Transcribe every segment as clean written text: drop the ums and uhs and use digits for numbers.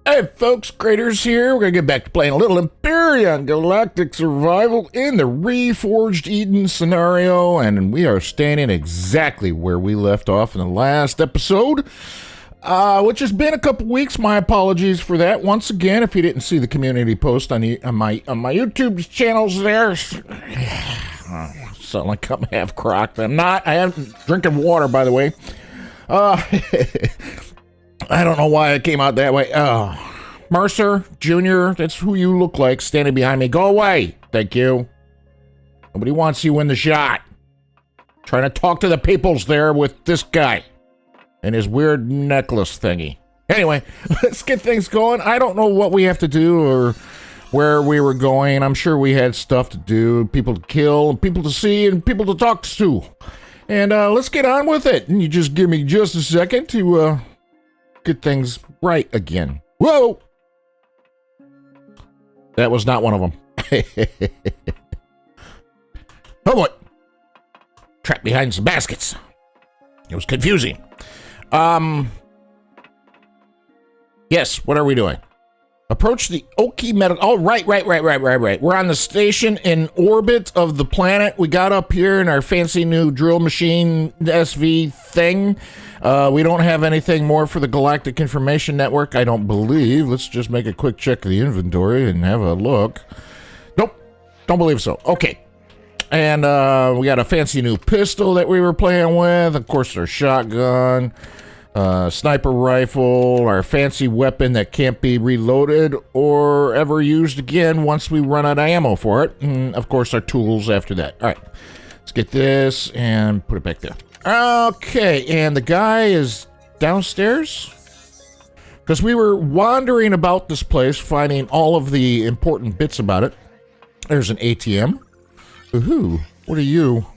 Hey folks, Craterz here. We're gonna get back to playing a little Empyrion Galactic Survival in the Reforged Eden scenario, and we are standing exactly where we left off in the last episode, which has been a couple weeks. My apologies for that. Once again, if you didn't see the community post on my YouTube channels there, sound like I'm half crocked. I'm not. I am drinking water, by the way. I don't know why it came out that way. Mercer Jr., that's who you look like standing behind me. Go away. Thank you. Nobody wants you in the shot. Trying to talk to the peoples there with this guy and his weird necklace thingy. Anyway, let's get things going. I don't know what we have to do or where we were going. I'm sure we had stuff to do, people to kill, people to see, and people to talk to. And let's get on with it. And you just give me just a second to get things right again. Whoa! That was not one of them. Oh boy! Trapped behind some baskets. It was confusing. Yes, what are we doing? Approach the Oki medical. Oh, right. We're on the station in orbit of the planet. We got up here in our fancy new drill machine SV thing. We don't have anything more for the Galactic Information Network, I don't believe. Let's just make a quick check of the inventory and have a look. Nope, don't believe so. Okay. And we got a fancy new pistol that we were playing with. Of course, our shotgun. Sniper rifle, our fancy weapon that can't be reloaded or ever used again once we run out of ammo for it. And of course, our tools after that. All right, let's get this and put it back there. Okay, and the guy is downstairs? Because we were wandering about this place, finding all of the important bits about it. There's an ATM. Ooh, what are you?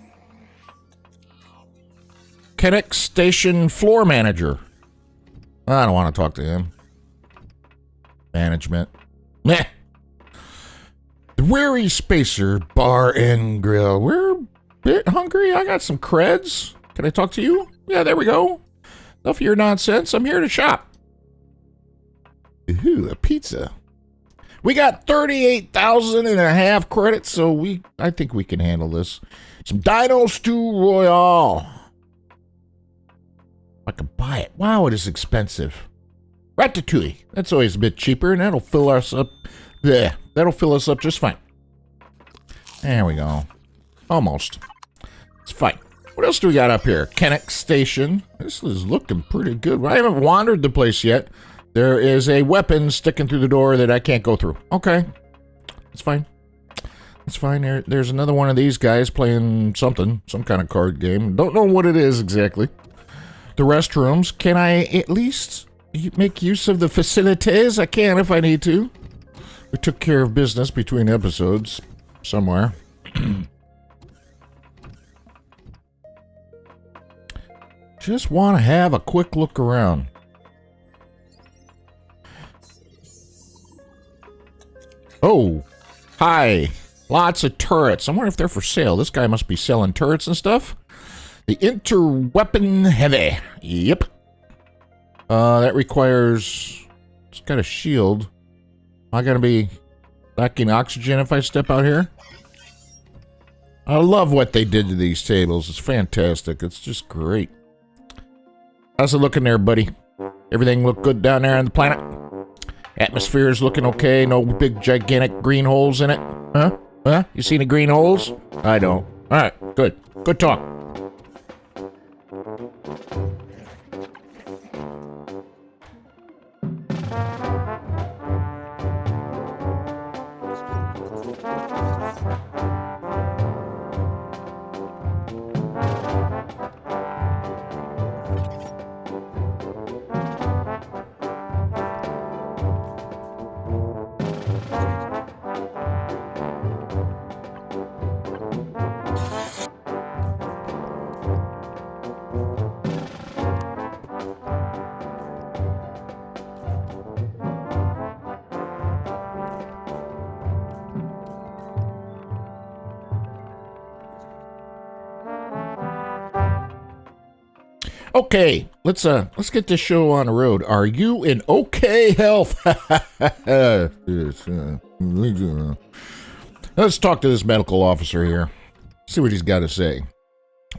Kenck Station Floor Manager. I don't want to talk to him. Management. Meh. The Weary Spacer Bar and Grill. We're a bit hungry. I got some creds. Can I talk to you? Yeah, there we go. Enough of your nonsense. I'm here to shop. Ooh, a pizza. We got 38,000 and a half credits, so I think we can handle this. Some Dino Stew Royale. I can buy it. Wow, it is expensive. Ratatouille. That's always a bit cheaper, and that'll fill us up. Yeah, that'll fill us up just fine. There we go. Almost. It's fine. What else do we got up here? Kenck Station. This is looking pretty good. I haven't wandered the place yet. There is a weapon sticking through the door that I can't go through. Okay. It's fine. It's fine. There's another one of these guys playing something. Some kind of card game. Don't know what it is exactly. The restrooms. Can I at least make use of the facilities? I can if I need to. We took care of business between episodes somewhere. Just want to have a quick look around. Oh, hi. Lots of turrets. I wonder if they're for sale. This guy must be selling turrets and stuff. The Interweapon Heavy. Yep. That requires... It's got a shield. Am I going to be lacking oxygen if I step out here? I love what they did to these tables. It's fantastic. It's just great. How's it looking there, buddy? Everything look good down there on the planet? Atmosphere is looking okay. No big, gigantic green holes in it? Huh? Huh? You see any green holes? I don't. All right. Good. Good talk. Okay, let's get this show on the road. Are you in okay health? Let's talk to this medical officer here. See what he's got to say.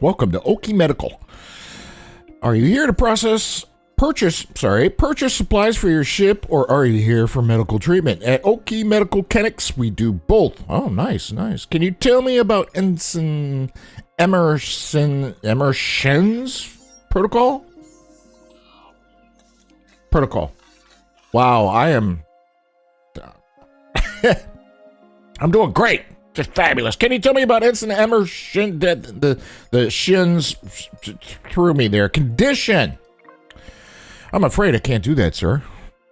Welcome to Okie Medical. Are you here to purchase supplies for your ship, or are you here for medical treatment? At Okie Medical Kennex, we do both. Oh, nice. Can you tell me about Ensign Emerson's protocol? Wow, I am... I'm doing great. Just fabulous. Can you tell me about Ensign Emerson? The shins threw me there. Condition. I'm afraid I can't do that, sir.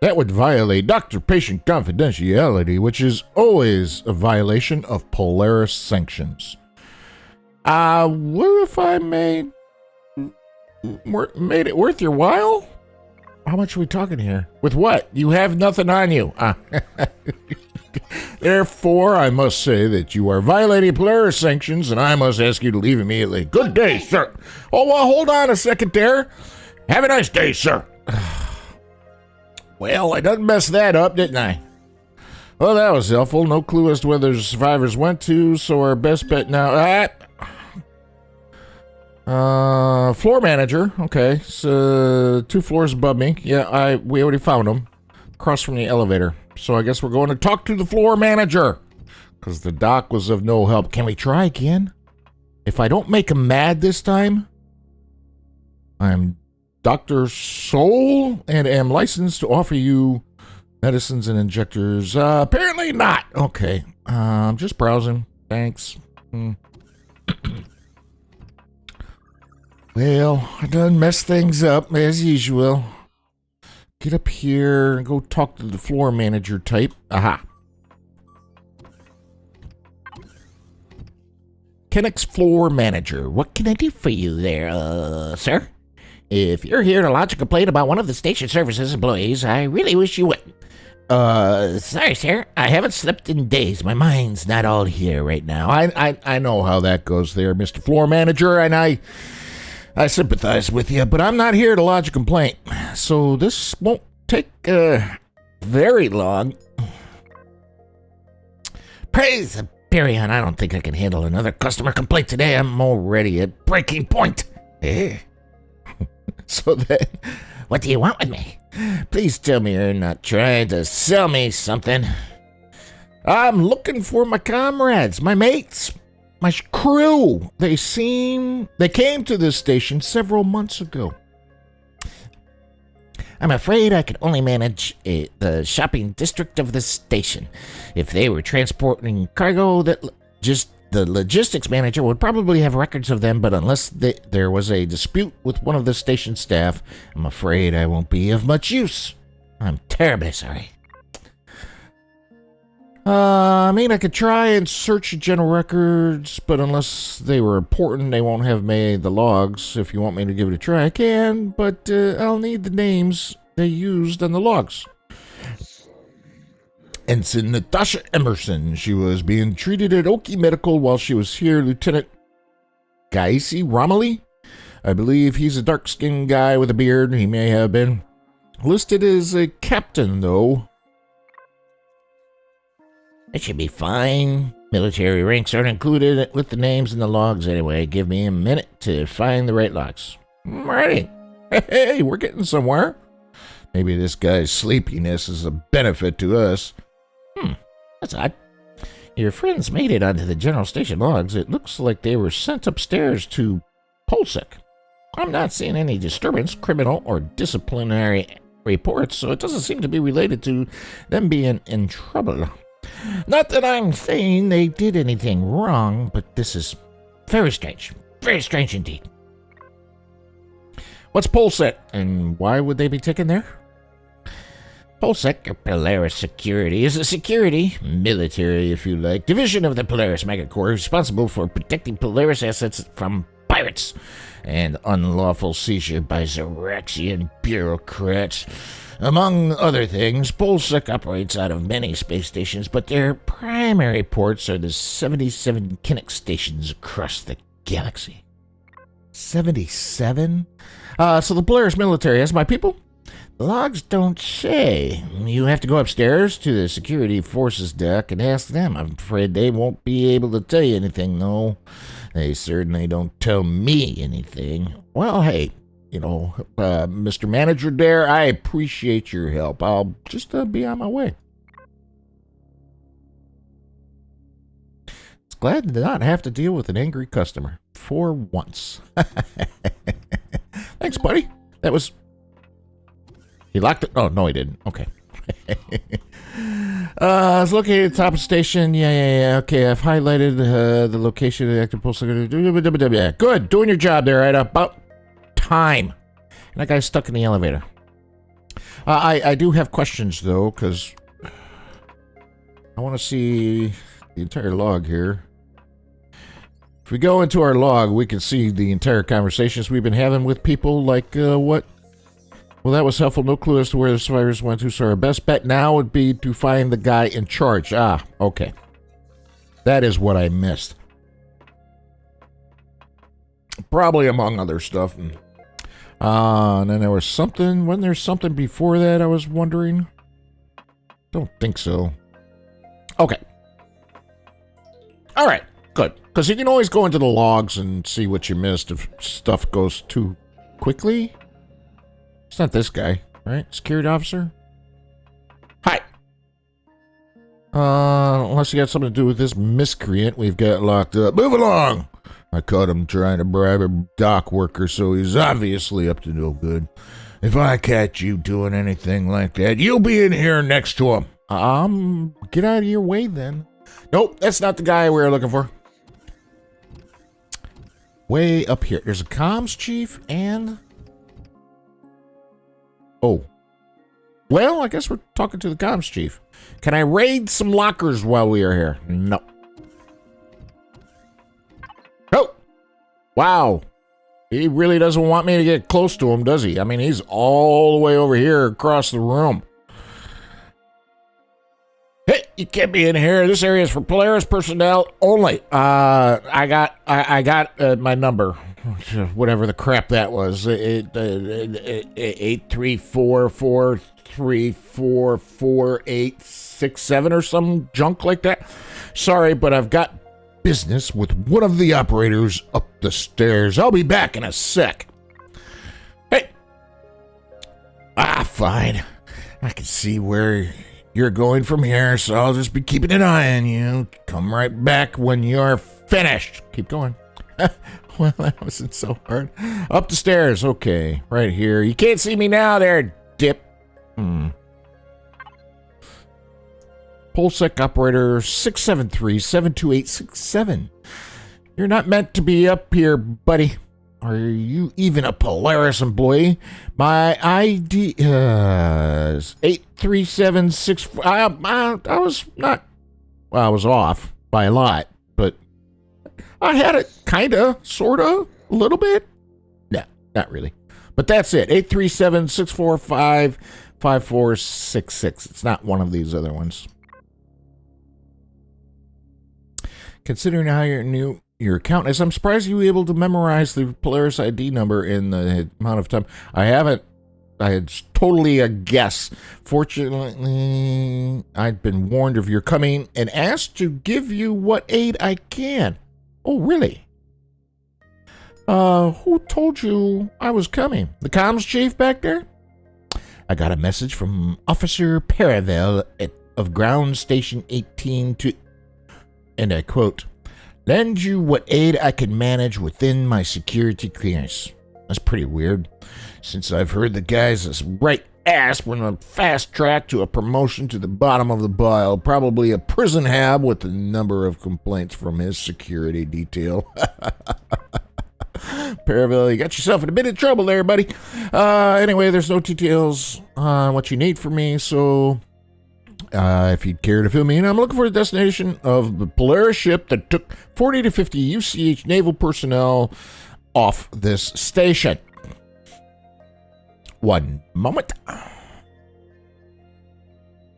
That would violate doctor-patient confidentiality, which is always a violation of Polaris sanctions. What if I made it worth your while? How much are we talking here? With what? You have nothing on you. Therefore, I must say that you are violating Polaris sanctions, and I must ask you to leave immediately. Good day, sir. Oh, well, hold on a second there. Have a nice day, sir. Well, I done messed that up, didn't I? Well, that was helpful. No clue as to whether the survivors went to, so our best bet now... floor manager. Okay, so 2 floors above me. Yeah, we already found him. Across from the elevator. So I guess we're going to talk to the floor manager. Because the doc was of no help. Can we try again? If I don't make him mad this time, I'm Dr. Soul and am licensed to offer you medicines and injectors. Apparently not. Okay. I'm just browsing. Thanks. Well, I done messed things up as usual. Get up here and go talk to the floor manager type. Aha. Kenneck's floor manager. What can I do for you there, sir? If you're here to lodge a complaint about one of the station services employees, I really wish you would. Sorry, sir. I haven't slept in days. My mind's not all here right now. I know how that goes there, Mr. Floor Manager, and I sympathize with you, but I'm not here to lodge a complaint, so this won't take very long. Praise Empyrion, I don't think I can handle another customer complaint today. I'm already at breaking point. So then, what do you want with me? Please tell me you're not trying to sell me something. I'm looking for my comrades, my mates. My crew, they came to this station several months ago. I'm afraid I could only manage the shopping district of the station. If they were transporting cargo, just the logistics manager would probably have records of them, but unless there was a dispute with one of the station staff, I'm afraid I won't be of much use. I'm terribly sorry. I could try and search general records, but unless they were important, they won't have made the logs. If you want me to give it a try, I can, but I'll need the names they used on the logs. Ensign Natasha Emerson. She was being treated at Okie Medical while she was here. Lieutenant Gaisi Romilly. I believe he's a dark-skinned guy with a beard. He may have been listed as a captain, though. It should be fine. Military ranks aren't included with the names in the logs anyway. Give me a minute to find the right logs. Alrighty. Hey, we're getting somewhere. Maybe this guy's sleepiness is a benefit to us. That's odd. Your friends made it onto the general station logs. It looks like they were sent upstairs to Polsek. I'm not seeing any disturbance, criminal, or disciplinary reports, so it doesn't seem to be related to them being in trouble. Not that I'm saying they did anything wrong, but this is very strange. Very strange indeed. What's Polsek, and why would they be taken there? Polsek, or Polaris Security, is a security, military if you like, division of the Polaris MegaCorp responsible for protecting Polaris assets from pirates and unlawful seizure by Xeraxian bureaucrats. Among other things, Polsek operates out of many space stations, but their primary ports are the 77 Kenck stations across the galaxy. 77? So the Polaris military has my people? The logs don't say. You have to go upstairs to the security forces deck and ask them. I'm afraid they won't be able to tell you anything, though. They certainly don't tell me anything. Well, hey, Mr. Manager there, I appreciate your help. I'll just be on my way. It's glad to not have to deal with an angry customer. For once. Thanks, buddy. That was... He locked it. Oh, no, he didn't. Okay. It's located at the top of the station. Yeah. Okay, I've highlighted the location of the active pulse. Good. Doing your job there, right? About time. And that guy's stuck in the elevator. I do have questions, though, because I want to see the entire log here. If we go into our log, we can see the entire conversations we've been having with people, like, what? Well, that was helpful. No clue as to where the survivors went to, so our best bet now would be to find the guy in charge. Ah, okay. That is what I missed. Probably among other stuff. And then there was something. Wasn't there something before that, I was wondering? Don't think so. Okay. All right, good. Because you can always go into the logs and see what you missed if stuff goes too quickly. It's not this guy, right? Security officer? Hi. Unless you got something to do with this miscreant we've got locked up. Move along! I caught him trying to bribe a dock worker, so he's obviously up to no good. If I catch you doing anything like that, you'll be in here next to him. Get out of your way then. Nope, that's not the guy we were looking for. Way up here. There's a comms chief and... Oh. Well, I guess we're talking to the comms chief. Can I raid some lockers while we are here? No. Oh! Wow. He really doesn't want me to get close to him, does he? I mean, he's all the way over here across the room. Hey, you can't be in here. This area is for Polaris personnel only. I got my number. Whatever the crap that was. 83443444867 or some junk like that. Sorry, but I've got business with one of the operators up the stairs. I'll be back in a sec. Hey. Fine. I can see where you're going from here, so I'll just be keeping an eye on you. Come right back when you're finished. Keep going. Well, that wasn't so hard. Up the stairs. Okay, right here. You can't see me now there, dip. Polsec operator 673-72867. You're not meant to be up here, buddy. Are you even a Polaris employee? My ID is 83764. I was not... Well, I was off by a lot, but I had it kinda, sorta, a little bit. No, not really. But that's it. 837-645-5466. It's not one of these other ones. Considering how your account is, I'm surprised you were able to memorize the Polaris ID number in the amount of time. I haven't. It's totally a guess. Fortunately, I'd been warned of your coming and asked to give you what aid I can. Oh, really? Who told you I was coming? The comms chief back there? I got a message from Officer Paravel of Ground Station 18 to, and I quote, lend you what aid I can manage within my security clearance. That's pretty weird, since I've heard the guy's a right ass when a fast track to a promotion to the bottom of the pile, probably a prison hab with a number of complaints from his security detail. Paravel, you got yourself in a bit of trouble there, buddy. Anyway, there's no details on what you need from me, so if you'd care to fill me in, I'm looking for a destination of the Polaris ship that took 40 to 50 UCH naval personnel off this station. One moment.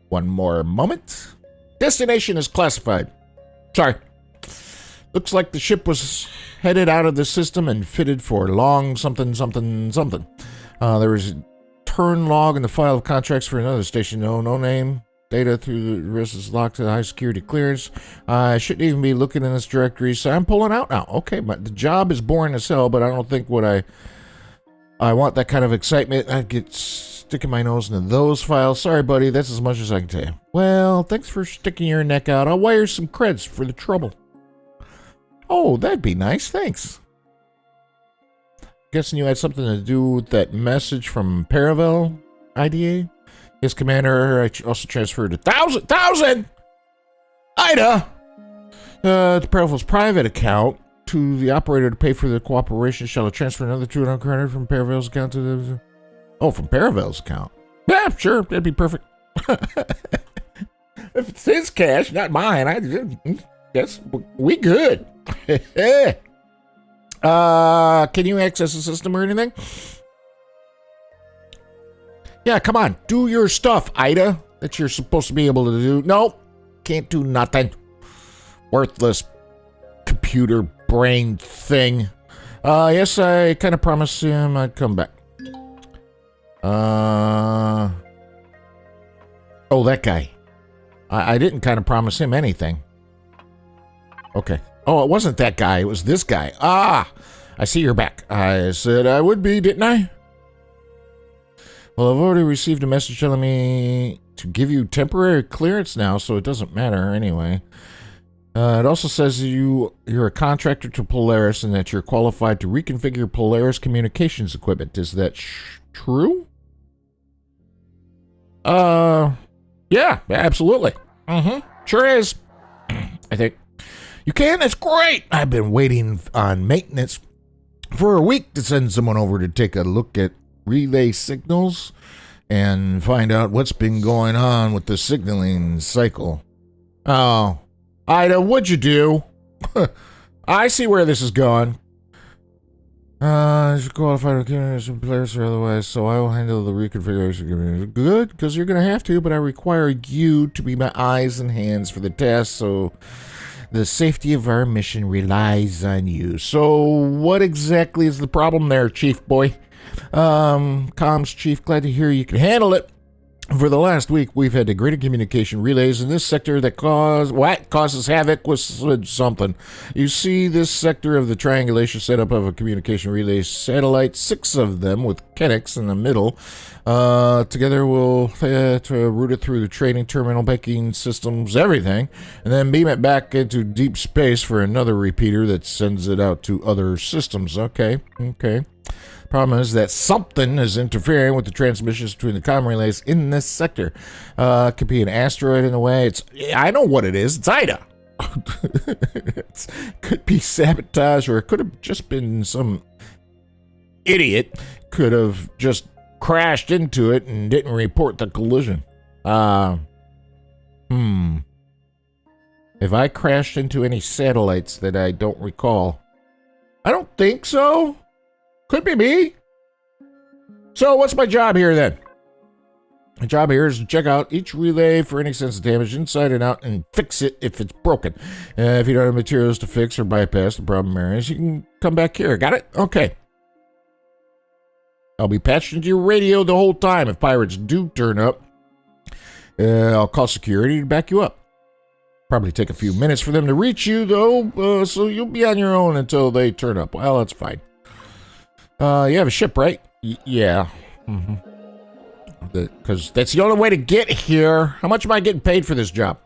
One more moment. Destination is classified. Sorry. Looks like the ship was headed out of the system and fitted for long something, something, something. There was a turn log in the file of contracts for another station. No name. Data through the rest is locked to the high security clearance. I shouldn't even be looking in this directory, so I'm pulling out now. Okay, but the job is boring as hell, but I don't think I want that kind of excitement. I'd get sticking my nose into those files. Sorry, buddy, that's as much as I can tell you. Well, thanks for sticking your neck out. I'll wire some creds for the trouble. Oh, that'd be nice. Thanks. Guessing you had something to do with that message from Paravel, I.D.A? Yes, Commander. I also transferred 1,000 I.D.A to Paravel's private account to the operator to pay for the cooperation. Shall I transfer another 200 credit from Paravel's account to the... Oh, from Paravel's account. Yeah, sure. That'd be perfect. If it's his cash, not mine, guess we good. Can you access the system or anything? Yeah, come on. Do your stuff, I.D.A, that you're supposed to be able to do. Nope. Can't do nothing. Worthless computer brain thing. Yes, I kind of promised him I'd come back. Oh, that guy. I didn't kind of promise him anything. Okay. Oh, it wasn't that guy. It was this guy. Ah, I see you're back. I said I would be, didn't I? Well, I've already received a message telling me to give you temporary clearance now, so it doesn't matter anyway. It also says you're a contractor to Polaris and that you're qualified to reconfigure Polaris communications equipment. Is that true? Yeah, absolutely. Sure is. I think. You can? That's great. I've been waiting on maintenance for a week to send someone over to take a look at relay signals and find out what's been going on with the signaling cycle. Oh, I.D.A, what'd you do? I see where this is going. You're qualified to Playz or otherwise, so I will handle the reconfiguration. Good, because you're going to have to, but I require you to be my eyes and hands for the task, so the safety of our mission relies on you. So what exactly is the problem there, Chief Boy? Comms Chief, glad to hear you can handle it. For the last week, we've had degraded communication relays in this sector that causes havoc with something. You see this sector of the triangulation setup of a communication relay satellite, 6 of them with Kenck in the middle. Together we'll route it through the trading terminal, banking systems, everything, and then beam it back into deep space for another repeater that sends it out to other systems. Okay. Problem is that something is interfering with the transmissions between the comm relays in this sector. Could be an asteroid in the way. I know what it is. It's I.D.A. It could be sabotage, or it could have just been some idiot could have just crashed into it and didn't report the collision. If I crashed into any satellites that I don't recall, I don't think so. Could be me. So what's my job here then? My job here is to check out each relay for any sense of damage inside and out and fix it if it's broken. If you don't have materials to fix or bypass the problem areas, you can come back here. Got it? Okay. I'll be patched into your radio the whole time. If pirates do turn up, I'll call security to back you up. Probably take a few minutes for them to reach you, though, so you'll be on your own until they turn up. Well, that's fine. You have a ship, right? Yeah. Because that's the only way to get here. How much am I getting paid for this job?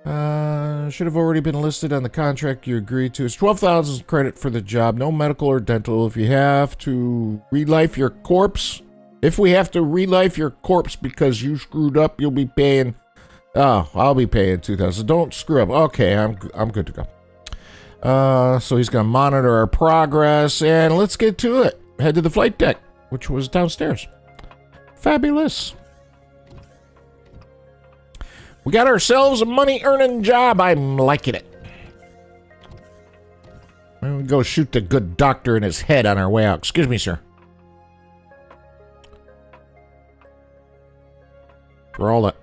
Should have already been listed on the contract you agreed to. It's 12,000 credit for the job. No medical or dental. If you have to relife your corpse, if we have to relife your corpse because you screwed up, you'll be paying. Oh, I'll be paying 2,000. Don't screw up. Okay, I'm good to go. So he's going to monitor our progress, and let's get to it. Head to the flight deck, which was downstairs. Fabulous. We got ourselves a money-earning job. I'm liking it. We'll go shoot the good doctor in his head on our way out. Excuse me, sir. For all that.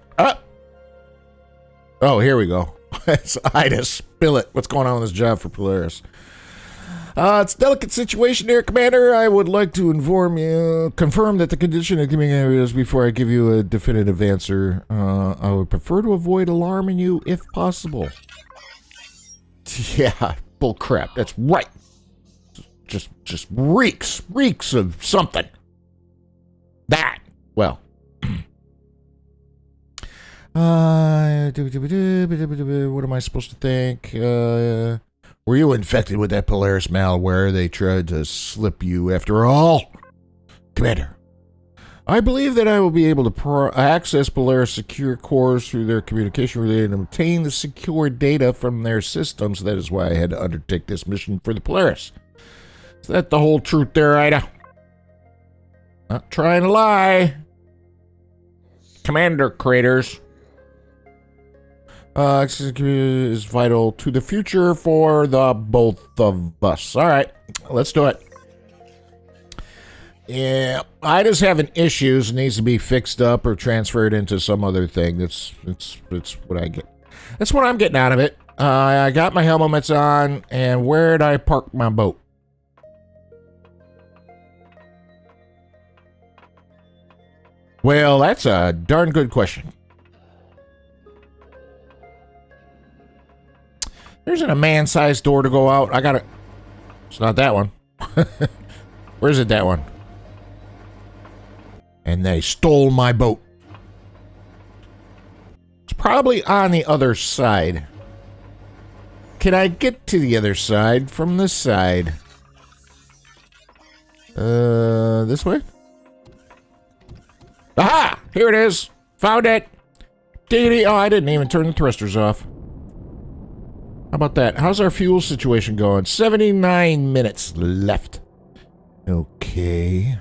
Oh, here we go. It's I.D.A. Spill it. What's going on with this job for Polaris? It's a delicate situation here, Commander. I would like to confirm that the condition of giving areas before I give you a definitive answer. I would prefer to avoid alarming you if possible. Yeah, bull crap. That's right. Just reeks of something. That. Well. What am I supposed to think? Were you infected with that Polaris malware? They tried to slip you after all? Commander, I believe that I will be able to access Polaris secure cores through their communication relay and obtain the secure data from their systems. That is why I had to undertake this mission for the Polaris. Is that the whole truth there, I.D.A? Not trying to lie. Commander Craterz. Is vital to the future for the both of us. All right, let's do it. Yeah, I.D.A's having issues. Needs to be fixed up or transferred into some other thing. That's what I get. That's what I'm getting out of it. I got my helmets on, and where'd I park my boat? Well, that's a darn good question. There isn't a man-sized door to go out. I got it. It's not that one. Where is it, that one? And they stole my boat. It's probably on the other side. Can I get to the other side from this side? This way? Aha! Here it is. Found it. Diggity. Oh, I didn't even turn the thrusters off. How about that? How's our fuel situation going? 79 minutes left. Okay.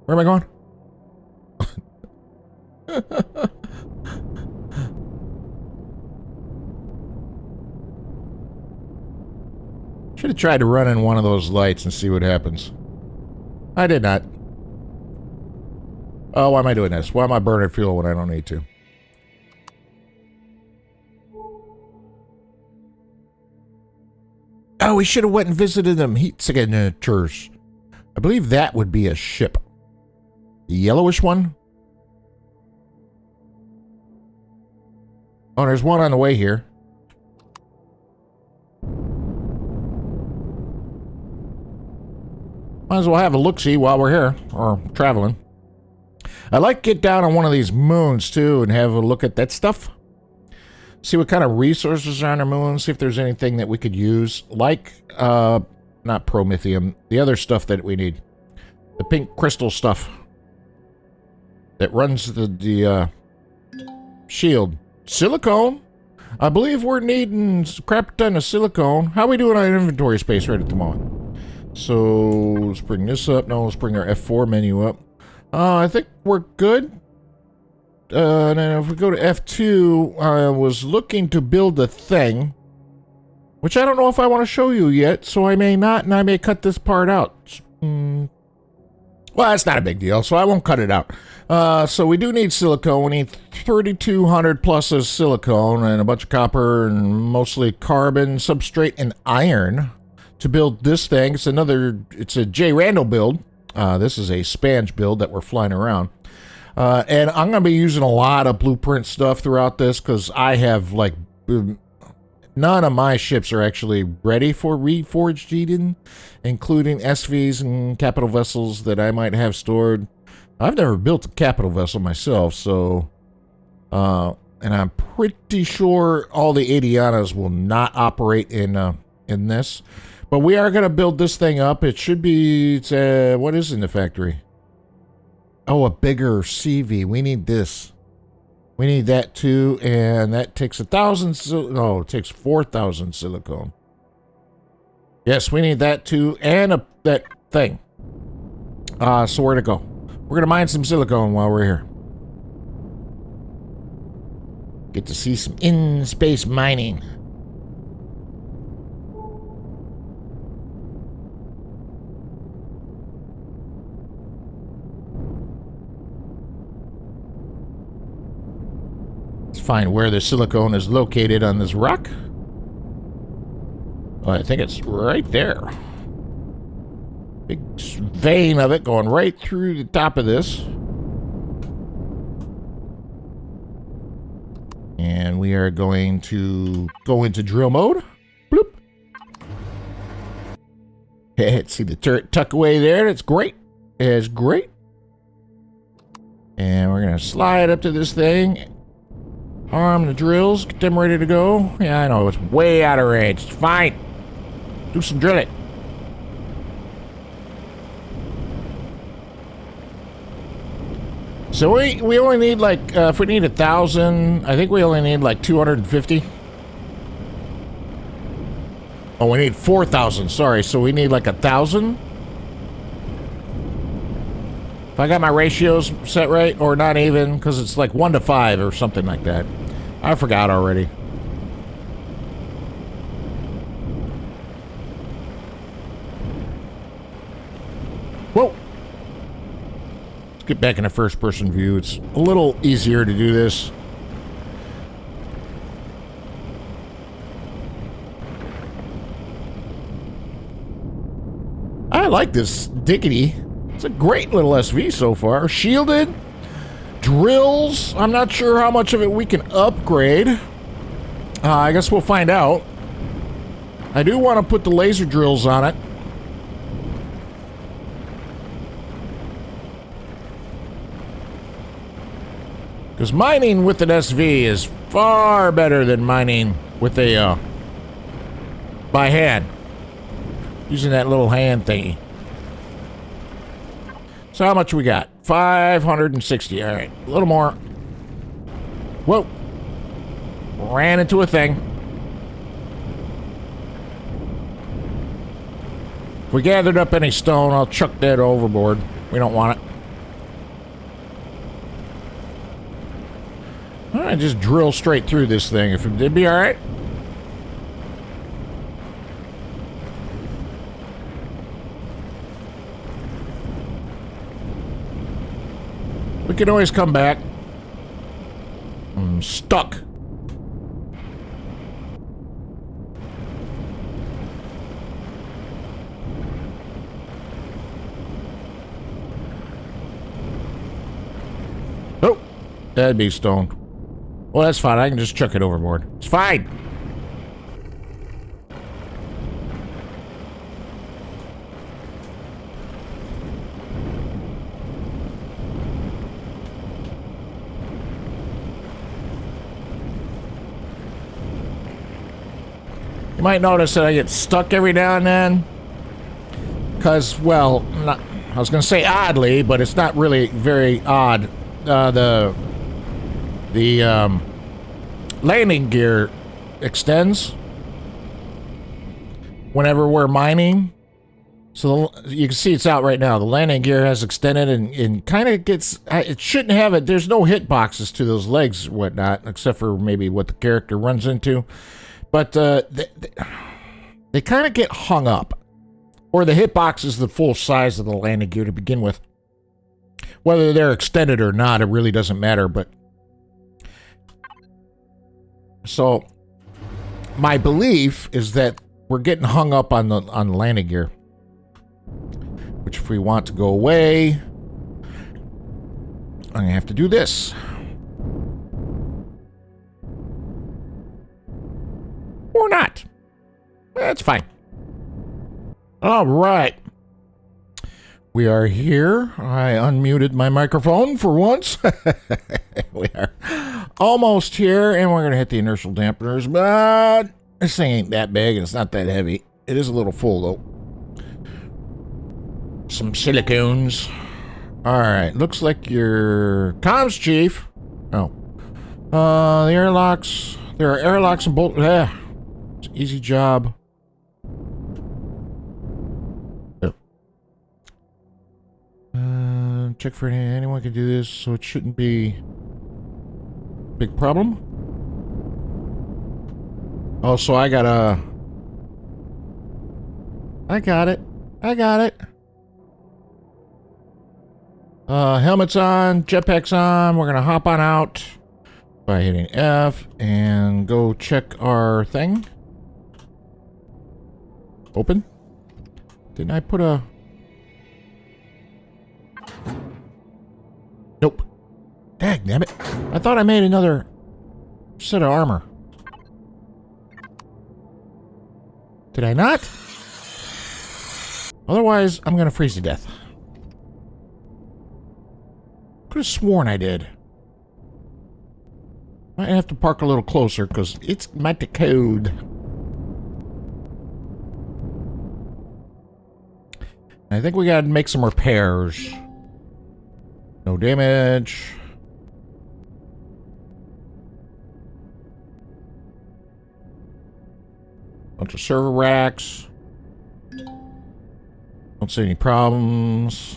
Where am I going? Should have tried to run in one of those lights and see what happens. I did not. Oh, why am I doing this? Why am I burning fuel when I don't need to? Oh, we should have went and visited them heat signatures. I believe that would be a ship. The yellowish one? Oh, there's one on the way here. Might as well have a look-see while we're here, or traveling. I'd like to get down on one of these moons, too, and have a look at that stuff. See what kind of resources are on our moon, see if there's anything that we could use, like, not promethium, the other stuff that we need. The pink crystal stuff that runs the shield. Silicone? I believe we're needing a crap ton of silicone. How are we doing on inventory space right at the moment? So, let's bring this up. No, let's bring our F4 menu up. I think we're good. And then if we go to F2, I was looking to build a thing, which I don't know if I want to show you yet, so I may not, and I may cut this part out. Well, that's not a big deal, so I won't cut it out. So we do need silicone. We need 3,200 plus of silicone and a bunch of copper and mostly carbon, substrate, and iron to build this thing. It's a J. Randall build. This is a Spange build that we're flying around. And I'm going to be using a lot of blueprint stuff throughout this because I have, like, none of my ships are actually ready for Reforged Eden, including SVs and capital vessels that I might have stored. I've never built a capital vessel myself, so, and I'm pretty sure all the I.D.As will not operate in this. But we are going to build this thing up. It should be, what is in the factory? Oh, a bigger CV. We need this. We need that too, and that takes 1,000. No, it takes 4,000 silicone. Yes, we need that too, and that thing. So where to go? We're gonna mine some silicone while we're here. Get to see some in-space mining. find where the silicone is located on this rock. Oh, I think it's right there. Big vein of it going right through the top of this. And we are going to go into drill mode. Bloop. See the turret tuck away there. That's great. It's great. And we're going to slide up to this thing. Arm the drills. Get them ready to go. Yeah, I know. It's way out of range. It's fine. Do some drilling. So we only need like, if we need 1,000, I think we only need like 250. Oh, we need 4,000, sorry. So we need like 1,000. If I got my ratios set right, or not even, because it's like 1 to 5 or something like that. I forgot already. Whoa! Let's get back in a first-person view. It's a little easier to do this. I like this Dickety. It's a great little SV so far. Shielded. Drills. I'm not sure how much of it we can upgrade. I guess we'll find out. I do want to put the laser drills on it. Because mining with an SV is far better than mining with a, by hand. Using that little hand thingy. So how much we got? 560. All right, a little more. Whoa. Ran into a thing. If we gathered up any stone, I'll chuck that overboard. We don't want it. All right, just drill straight through this thing. If it'd be all right. We can always come back. I'm stuck. Oh, that'd be stone. Well, that's fine. I can just chuck it overboard. It's fine. You might notice that I get stuck every now and then. Because, well, I was going to say oddly, but it's not really very odd. The landing gear extends whenever we're mining. So you can see it's out right now. The landing gear has extended and kind of gets... It shouldn't have it. There's no hit boxes to those legs and whatnot, except for maybe what the character runs into. But they kind of get hung up. Or the hitbox is the full size of the landing gear to begin with. Whether they're extended or not, it really doesn't matter. But so my belief is that we're getting hung up on the landing gear. Which if we want to go away, I'm going to have to do this. Or not. That's fine. All right. We are here. I unmuted my microphone for once. We are almost here, and we're going to hit the inertial dampeners, but this thing ain't that big, and it's not that heavy. It is a little full, though. Some silicones. All right. Looks like your comms chief. Oh. The airlocks. There are airlocks and bolt... It's an easy job. Check for anyone can do this, so it shouldn't be a big problem. Oh, so I got it. Helmets on, jetpacks on. We're gonna hop on out. by hitting F and go check our thing. Open. Didn't I put a... Nope. Dagnabbit. I thought I made another set of armor. Did I not? Otherwise, I'm gonna freeze to death. Could have sworn I did. Might have to park a little closer because it's mighty cold. I think we gotta make some repairs. No damage. Bunch of server racks. Don't see any problems.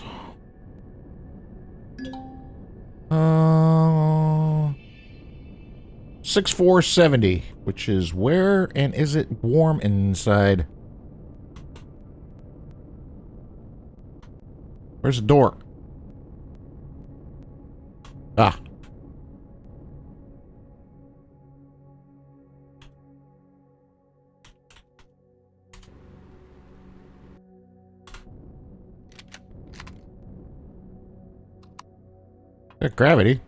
6470, which is where, and is it warm inside? Where's the door? Ah. Got gravity.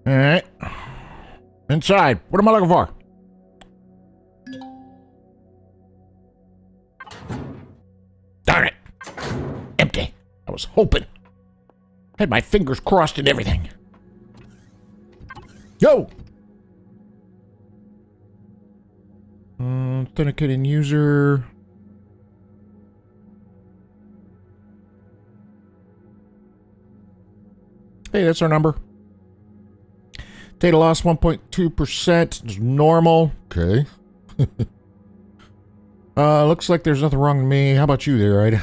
Alright. Inside. What am I looking for? Darn it. Empty. I was hoping. Had my fingers crossed and everything. Yo! Authenticating user. Hey, that's our number. Data loss 1.2%. Is normal. Okay. Looks like there's nothing wrong with me. How about you there, I.D.A?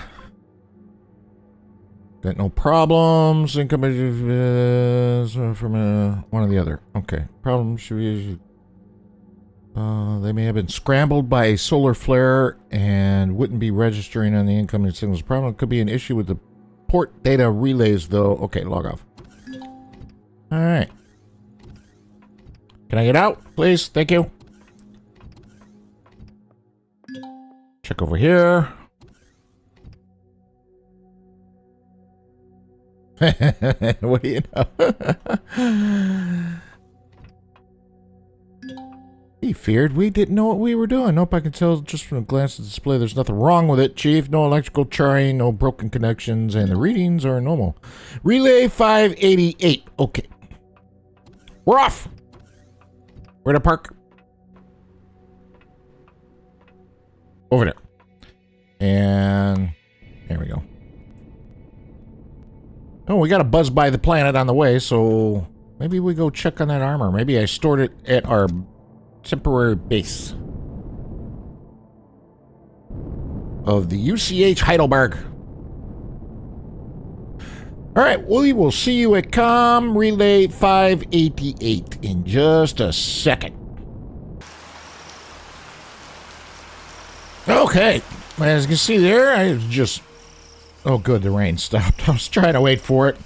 Got no problems. Income from one or the other. Okay. Problems should be... they may have been scrambled by a solar flare and wouldn't be registering on the incoming signals. Problem could be an issue with the port data relays, though. Okay, log off. Alright. Can I get out, please? Thank you. Check over here. What do you know? He feared we didn't know what we were doing. Nope, I can tell just from a glance at the display there's nothing wrong with it, Chief. No electrical charring, no broken connections, and the readings are normal. Relay 588. Okay. We're off! Where to park? Over there. And there we go. Oh, we got to buzz by the planet on the way, so maybe we go check on that armor. Maybe I stored it at our temporary base of the UCH Heidelberg. Alright, we will see you at Com Relay 588 in just a second. Okay, as you can see there, I just... Oh good, the rain stopped. I was trying to wait for it.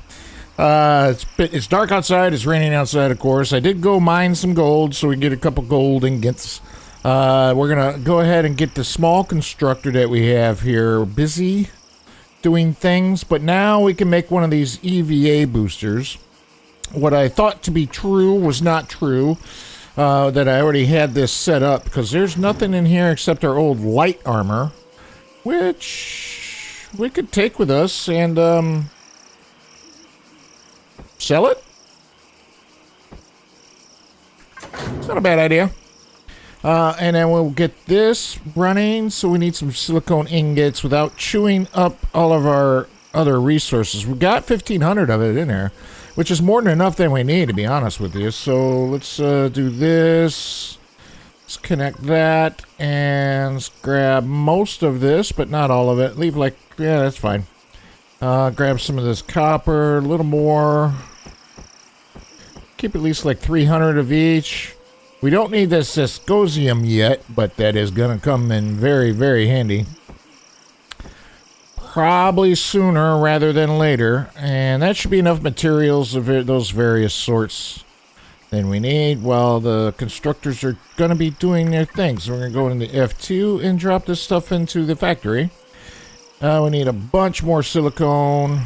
It's dark outside, it's raining outside, of course. I did go mine some gold, so we can get a couple gold ingots. We're gonna go ahead and get the small constructor that we have here busy doing things, but now we can make one of these EVA boosters. What I thought to be true was not true, that I already had this set up, because there's nothing in here except our old light armor, which we could take with us and sell it. It's not a bad idea. And then we'll get this running, so we need some silicone ingots without chewing up all of our other resources. We've got 1,500 of it in there, which is more than enough than we need, to be honest with you. So let's do this. Let's connect that, and let's grab most of this, but not all of it. Leave like, yeah, that's fine. Grab some of this copper, a little more. Keep at least like 300 of each. We don't need this viscosium yet, but that is going to come in very, very handy. probably sooner rather than later. And that should be enough materials of those various sorts than we need. Well, the constructors are going to be doing their thing. So we're going to go into F2 and drop this stuff into the factory. We need a bunch more silicone.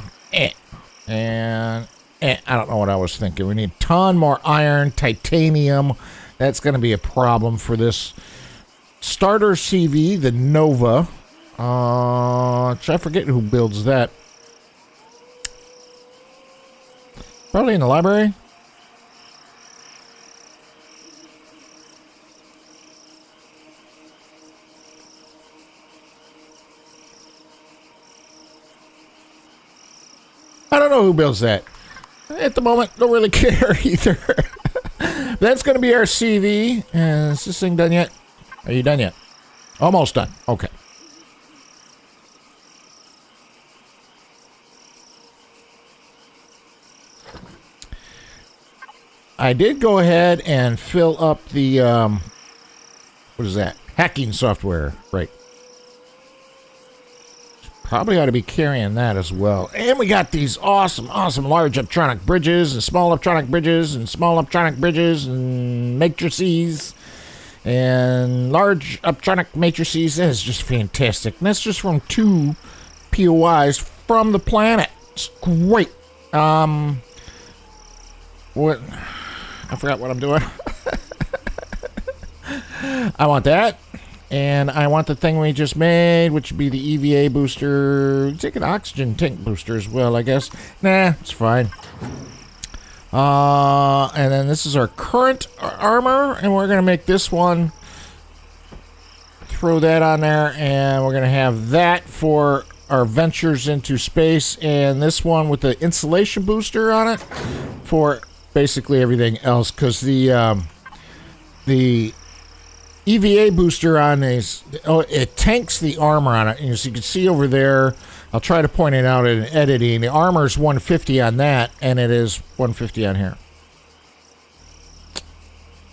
And I don't know what I was thinking. We need a ton more iron, titanium. That's going to be a problem for this starter CV, the Nova. I forget who builds that. Probably in the library. I don't know who builds that. At the moment, don't really care either. That's going to be our CV. Is this thing done yet? Are you done yet? Almost done. Okay. I did go ahead and fill up the, what is that? Hacking software. Right. Probably ought to be carrying that as well. And we got these awesome large optronic bridges and small optronic bridges and small optronic bridges and matrices and large optronic matrices. That is just fantastic. And that's just from 2 POIs from the planet. It's great. What? I forgot what I'm doing. I want that. And I want the thing we just made, which would be the EVA booster. Take an oxygen tank booster as well, I guess. Nah, it's fine. And then this is our current armor, and we're going to make this one. Throw that on there, and we're going to have that for our ventures into space, and this one with the insulation booster on it for basically everything else, because the EVA booster on these, it tanks the armor on it. And as you can see over there, I'll try to point it out in editing. The armor is 150 on that, and it is 150 on here.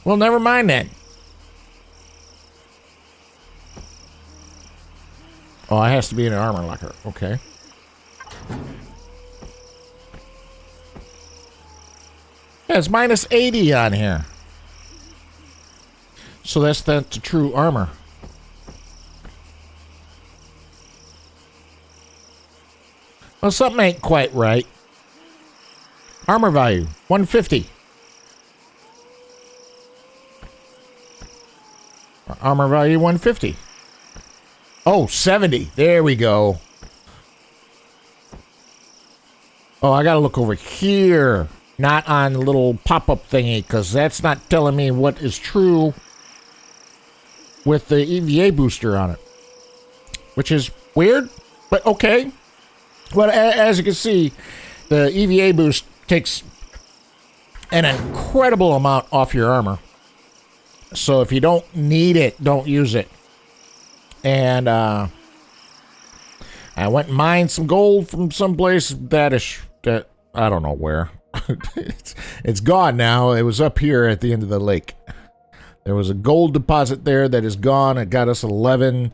Well, never mind then. Oh, it has to be in an armor locker. Okay. Yeah, it's minus 80 on here. So that's the true armor. Well, something ain't quite right. Armor value, 150. Armor value, 150. Oh, 70. There we go. Oh, I gotta look over here. Not on the little pop-up thingy, because that's not telling me what is true with the EVA booster on it, which is weird, but okay. Well, as you can see, the EVA boost takes an incredible amount off your armor. So if you don't need it, don't use it. And I went and mined some gold from someplace that I don't know where. It's gone now. It was up here at the end of the lake. There was a gold deposit there that is gone. It got us 11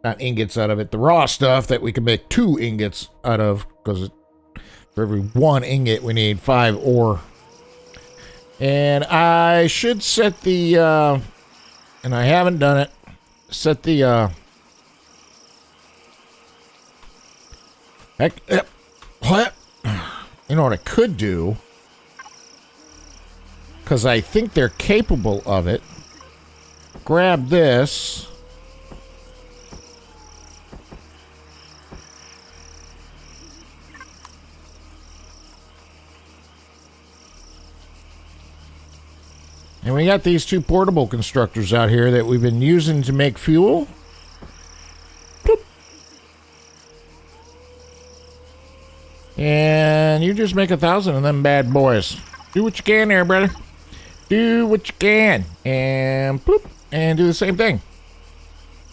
not ingots out of it. The raw stuff that we can make 2 ingots out of, because for every 1 ingot we need 5 ore. And I should set the and I haven't done it. Set the what? You know what I could do? Because I think they're capable of it. Grab this. And we got these 2 portable constructors out here that we've been using to make fuel. Bloop. And you just make 1,000 of them bad boys. Do what you can there, brother. Do what you can. And bloop. And do the same thing.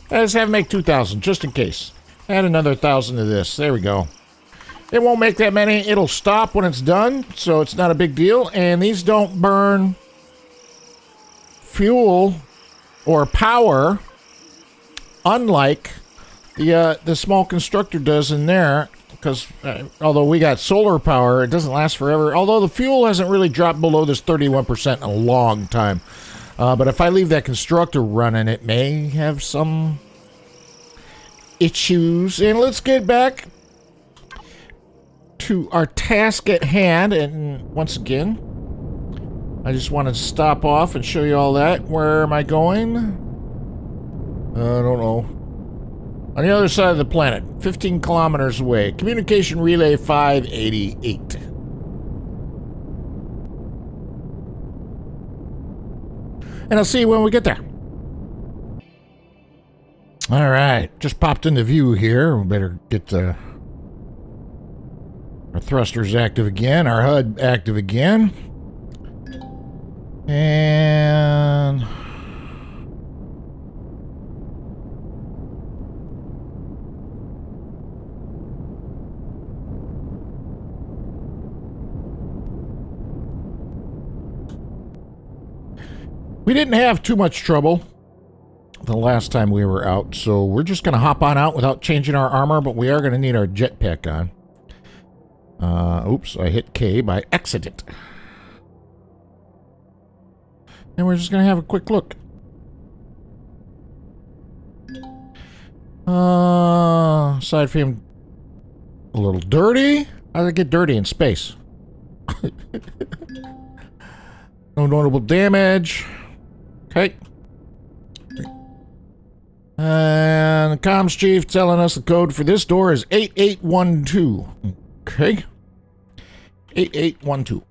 I just have to make 2,000 just in case. Add another 1,000 to this. There we go. It won't make that many. It'll stop when it's done, so it's not a big deal. And these don't burn fuel or power, unlike the small constructor does in there, because although we got solar power, it doesn't last forever. Although the fuel hasn't really dropped below this 31% in a long time. But if I leave that constructor running, it may have some issues. And let's get back to our task at hand. And once again, I just want to stop off and show you all that. Where am I going? I don't know. On the other side of the planet, 15 kilometers away. Communication relay 588. And I'll see you when we get there. All right, just popped into view here. We better get our thrusters active again, our HUD active again. And we didn't have too much trouble the last time we were out, so we're just going to hop on out without changing our armor, but we are going to need our jetpack on. Oops, I hit K by accident. And we're just going to have a quick look. Side frame a little dirty. How does it get dirty in space? No notable damage. Okay. And the comms chief telling us the code for this door is 8812. Okay. 8812.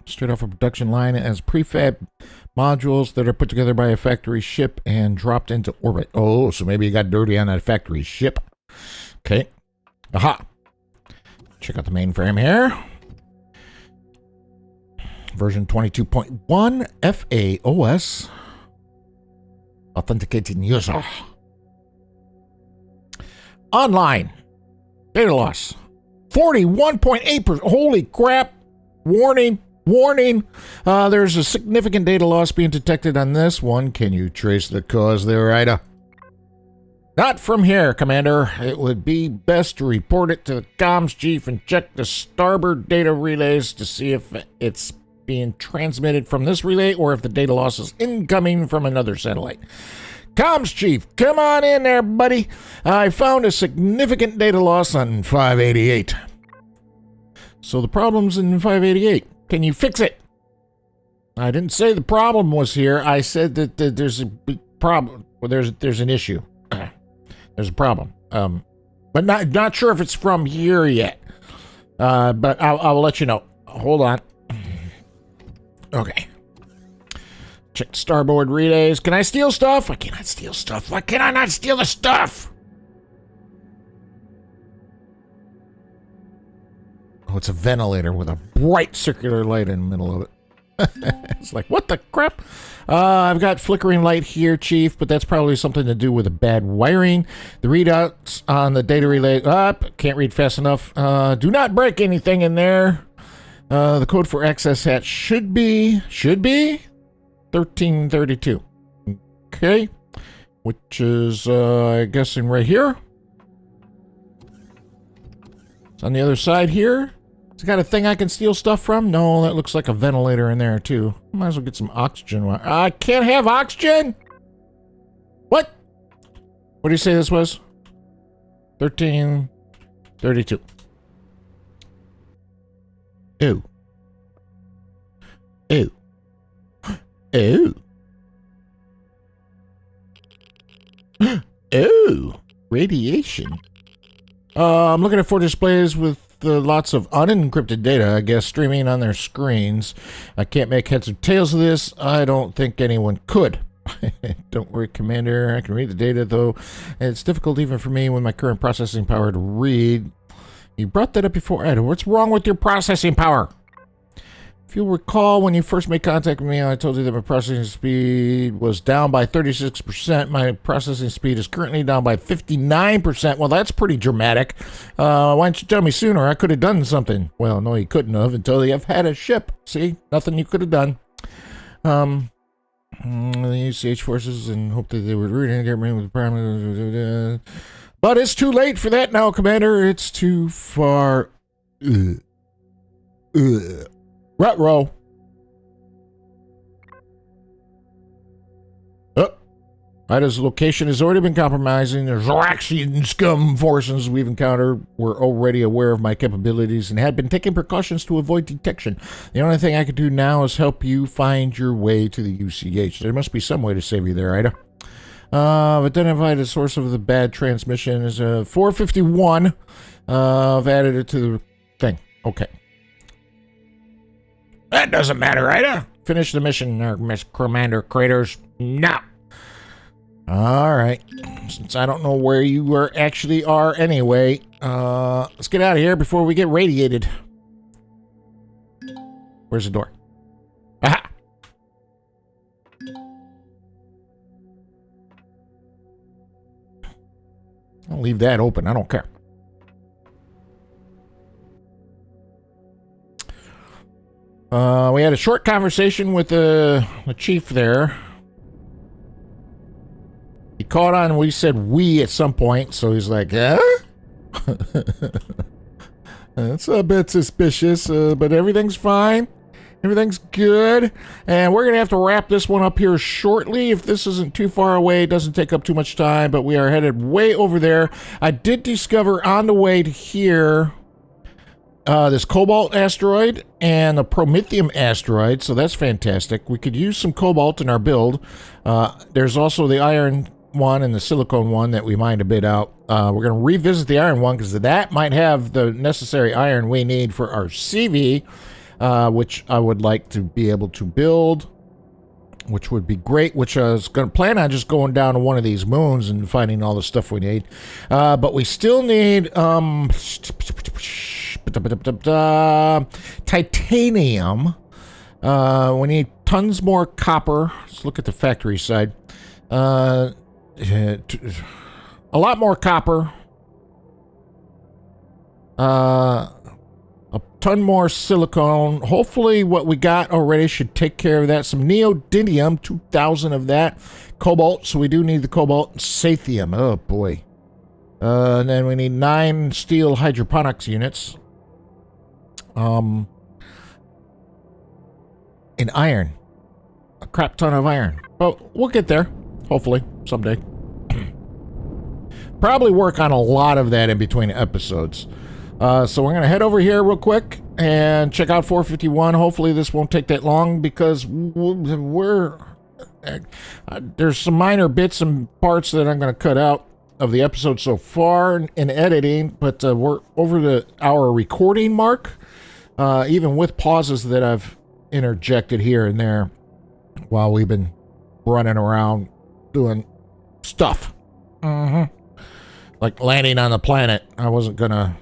Straight off a production line as prefab modules that are put together by a factory ship and dropped into orbit. Oh, so maybe you got dirty on that factory ship. Okay. Aha. Check out the mainframe here. Version 22.1 FAOS. Authenticating user. Online. Data loss. 41.8%. Holy crap. Warning. Warning. There's a significant data loss being detected on this one. Can you trace the cause there, I.D.A? Not from here, Commander. It would be best to report it to the comms chief and check the starboard data relays to see if it's being transmitted from this relay or if the data loss is incoming from another satellite. Comms chief, come on in there, buddy. I found a significant data loss on 588. So the problem's in 588. Can you fix it? I didn't say the problem was here. I said that there's a big problem. Well, there's an issue. There's a problem. But not sure if it's from here yet. But I'll let you know. Hold on. Okay. Check the starboard relays. Can I steal stuff? I cannot steal stuff. Why can I not steal the stuff? Oh, it's a ventilator with a bright circular light in the middle of it. It's like, what the crap? I've got flickering light here, Chief, but that's probably something to do with a bad wiring. The readouts on the data relay can't read fast enough. Do not break anything in there. The code for access hatch should be 1332. Okay, which is I'm guessing right here. It's on the other side here. It's got a thing I can steal stuff from? No, that looks like a ventilator in there, too. Might as well get some oxygen. I can't have oxygen? What? What do you say this was? 1332. Ew. Ew. Ew. Ew. Radiation. I'm looking at 4 displays with lots of unencrypted data, I guess, streaming on their screens. I can't make heads or tails of this. I don't think anyone could. Don't worry, Commander. I can read the data, though. It's difficult even for me with my current processing power to read. You brought that up before, Ed. What's wrong with your processing power? If you'll recall, when you first made contact with me, I told you that my processing speed was down by 36%. My processing speed is currently down by 59%. Well, that's pretty dramatic. Why didn't you tell me sooner? I could have done something. Well, no, you couldn't have until you've had a ship. See? Nothing you could have done. The UCH forces and hope that they would get me with the prime. But it's too late for that now, Commander. It's too far. Ruh-roh. I.D.A's location has already been compromising. The Zoraxian scum forces we've encountered were already aware of my capabilities and had been taking precautions to avoid detection. The only thing I can do now is help you find your way to the UCH. There must be some way to save you there, I.D.A. Identify the source of the bad transmission is 451. I've added it to the thing. Okay. That doesn't matter, I.D.A. Finish the mission, Miss Commander Craterz. Now. All right. Since I don't know where you actually are anyway, let's get out of here before we get radiated. Where's the door? Aha! I'll leave that open. I don't care. We had a short conversation with the chief there. He caught on we said we at some point, so he's like, huh? That's a bit suspicious, but everything's fine. Everything's good. And we're going to have to wrap this one up here shortly. If this isn't too far away, it doesn't take up too much time, but we are headed way over there. I did discover on the way to here this Cobalt asteroid and the Promethium asteroid, so that's fantastic. We could use some Cobalt in our build. There's also the Iron one and the Silicone one that we mined a bit out. We're going to revisit the Iron one because that might have the necessary iron we need for our CV, which I would like to be able to build, which would be great, which I was going to plan on just going down to one of these moons and finding all the stuff we need. But we still need titanium. We need tons more copper. Let's look at the factory side. A lot more copper. A ton more silicone. Hopefully what we got already should take care of that. Some neodymium, 2,000 of that. Cobalt, so we do need the cobalt. Sathium, oh boy. And then we need 9 steel hydroponics units. And iron. A crap ton of iron. But we'll get there. Hopefully, someday. Probably work on a lot of that in between episodes. So we're going to head over here real quick and check out 451. Hopefully this won't take that long because there's some minor bits and parts that I'm going to cut out of the episode so far in editing, but we're over the hour recording mark, even with pauses that I've interjected here and there while we've been running around doing stuff. Like landing on the planet. I wasn't going to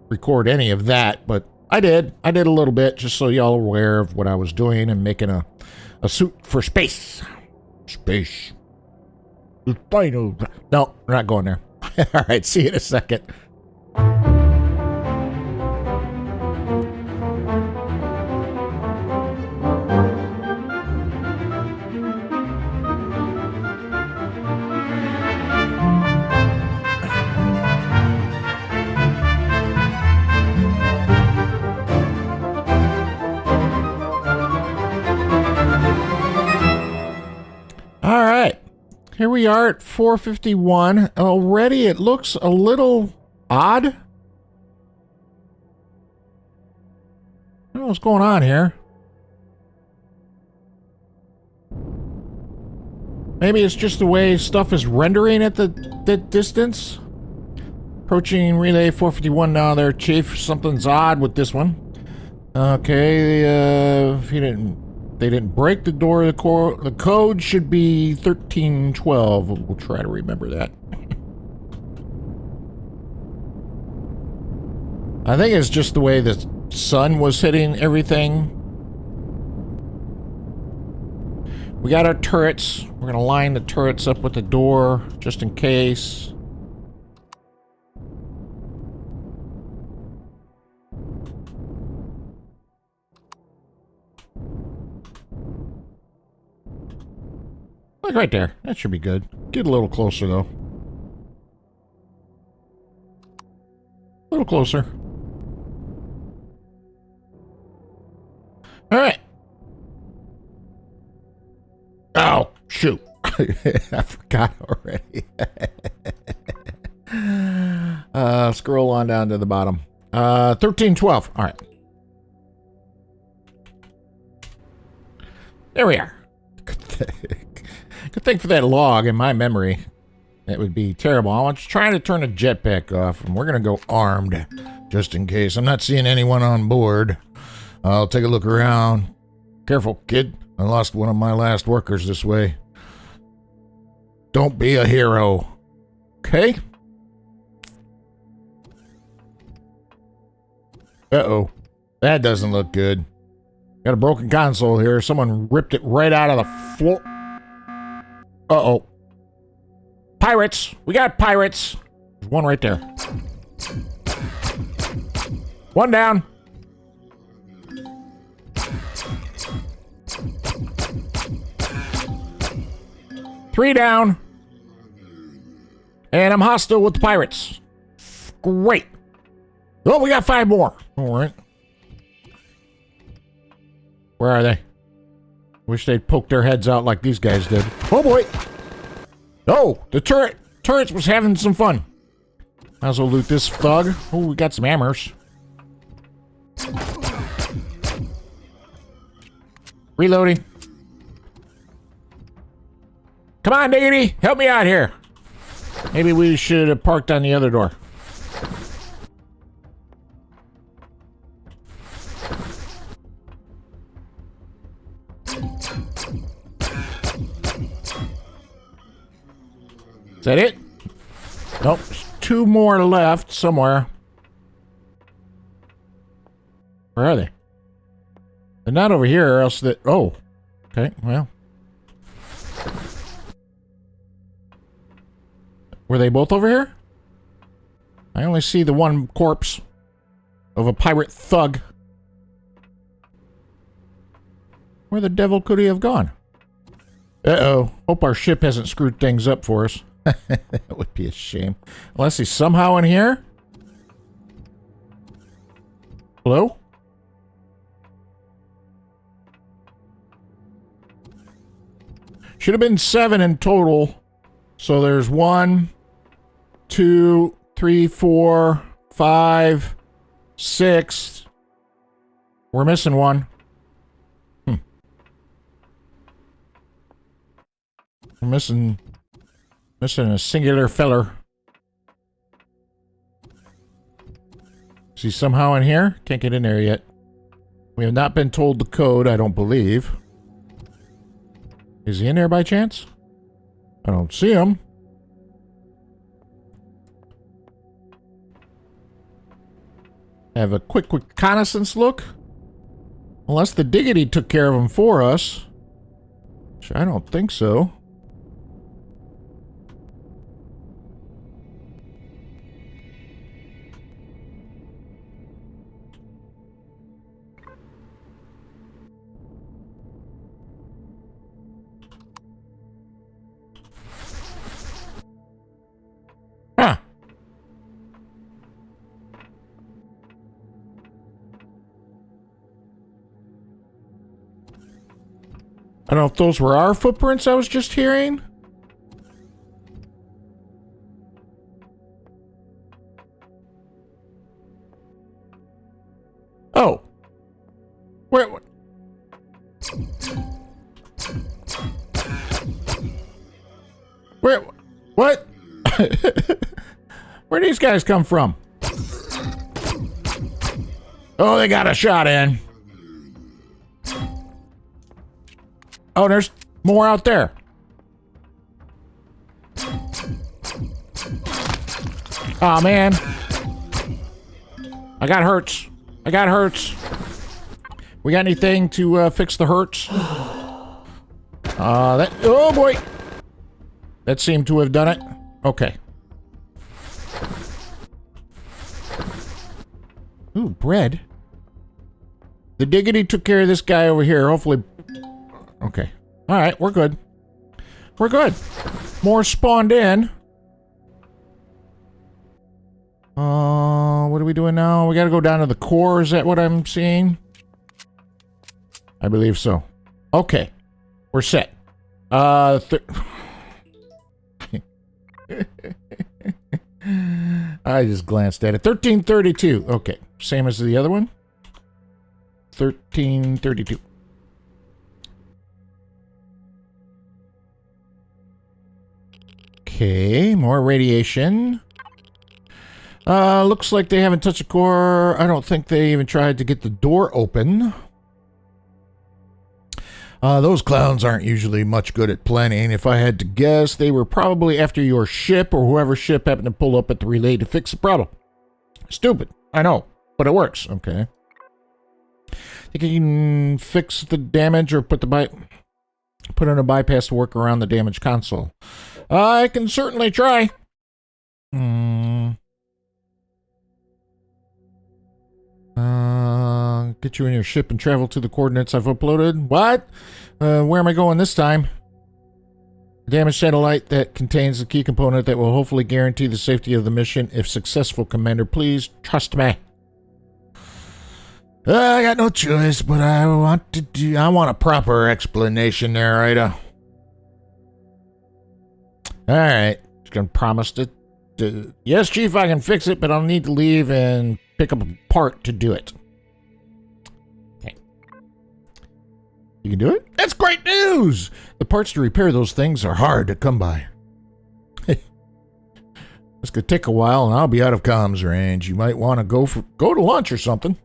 record any of that, but I did a little bit just so y'all are aware of what I was doing and making a suit for space. The final. No, we're not going there. All right, see you in a second. Here we are at 451. Already it looks a little odd. I don't know what's going on here. Maybe it's just the way stuff is rendering at the distance. Approaching relay 451 now there, Chief. Something's odd with this one. Okay, if you didn't... They didn't break the door. The code should be 1312. We'll try to remember that. I think it's just the way the sun was hitting everything. We got our turrets. We're gonna line the turrets up with the door, just in case. Like right there. That should be good. Get a little closer, though. A little closer. All right. Oh, shoot. I forgot already. Scroll on down to the bottom. 1312. All right. There we are. Good thing for that log in my memory. That would be terrible. I'm trying to turn the jetpack off, and we're going to go armed, just in case. I'm not seeing anyone on board. I'll take a look around. Careful, kid. I lost one of my last workers this way. Don't be a hero. Okay? Uh-oh. That doesn't look good. Got a broken console here. Someone ripped it right out of the floor. Uh-oh. Pirates! We got pirates! There's one right there. One down. Three down. And I'm hostile with the pirates. Great. Oh, we got 5 more. All right. Where are they? Wish they'd poke their heads out like these guys did. Oh, boy. Oh, the turrets was having some fun. Might as well loot this thug. Oh, we got some hammers. Reloading. Come on, Diggity. Help me out here. Maybe we should have parked on the other door. Is that it? Nope. There's 2 more left somewhere. Where are they? They're not over here, or else that... Oh. Okay, well. Were they both over here? I only see the one corpse of a pirate thug. Where the devil could he have gone? Uh-oh. Hope our ship hasn't screwed things up for us. That would be a shame. Unless he's somehow in here? Hello? Should have been 7 in total. So there's 1, 2, 3, 4, 5, 6. We're missing one. We're missing a singular feller. Is he somehow in here? Can't get in there yet. We have not been told the code, I don't believe. Is he in there by chance? I don't see him. Have a quick reconnaissance look. Unless the Diggity took care of him for us. Which I don't think so. Huh. I don't know if those were our footprints I was just hearing. Oh. Where? Where? What? Where'd these guys come from? Oh, they got a shot in. Oh, there's more out there. Oh, man. I got hurts. I got hurts. We got anything to fix the hurts? All Oh boy! That seemed to have done it. Okay. Ooh, bread. The diggity took care of this guy over here. Hopefully. Okay. Alright, we're good. We're good. More spawned in. What are we doing now? We gotta go down to the core. Is that what I'm seeing? I believe so. Okay. We're set. I just glanced at it. 1332. Okay. Same as the other one. 1332. Okay. More radiation. Looks like they haven't touched the core. I don't think they even tried to get the door open. Those clowns aren't usually much good at planning. If I had to guess, they were probably after your ship or whoever's ship happened to pull up at the relay to fix the problem. Stupid, I know, but it works. Okay. Think you can fix the damage or put in a bypass to work around the damaged console? I can certainly try. Get you in your ship and travel to the coordinates I've uploaded. What? Where am I going this time? A damaged satellite that contains the key component that will hopefully guarantee the safety of the mission. If successful, Commander, please trust me. I got no choice, but I want a proper explanation there, I.D.A. Alright. Just gonna promise to... Yes, Chief, I can fix it, but I'll need to leave and pick up a part to do it. Okay. You can do it? That's great news! The parts to repair those things are hard to come by. This could take a while, and I'll be out of comms range. You might want to go to lunch or something.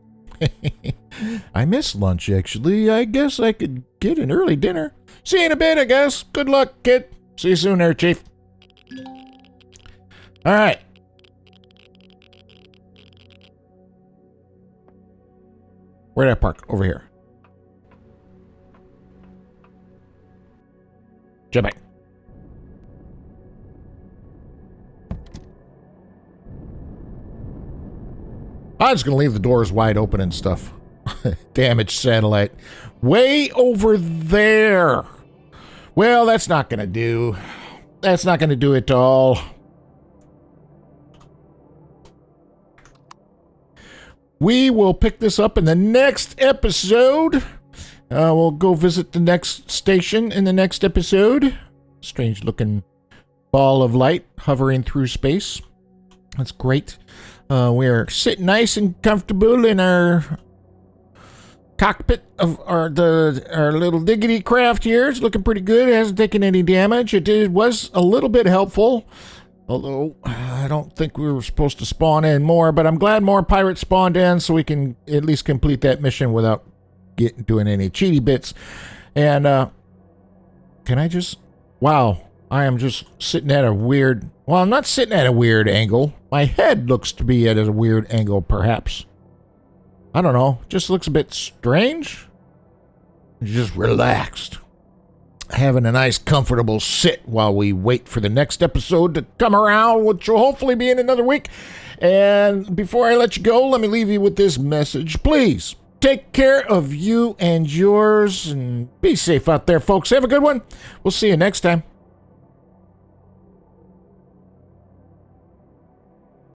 I miss lunch, actually. I guess I could get an early dinner. See you in a bit, I guess. Good luck, kid. See you soon there, Chief. All right. Where'd I park? Over here. Jump back. I'm just going to leave the doors wide open and stuff. Damaged satellite. Way over there. Well, that's not going to do. That's not going to do it at all. We will pick this up in the next episode. We'll go visit the next station in the next episode. Strange looking ball of light hovering through space. That's great. We're sitting nice and comfortable in our cockpit of our little diggity craft here. It's looking pretty good. It hasn't taken any damage. It was a little bit helpful. Although, I don't think we were supposed to spawn in more, but I'm glad more pirates spawned in so we can at least complete that mission without doing any cheaty bits. And, can I just... Wow, I am just sitting at a weird... Well, I'm not sitting at a weird angle. My head looks to be at a weird angle, perhaps. I don't know. Just looks a bit strange. Just relaxed. Having a nice comfortable sit while we wait for the next episode to come around, which will hopefully be in another week. And before I let you go, let me leave you with this message. Please take care of you and yours and be safe out there, folks. Have a good one. We'll see you next time.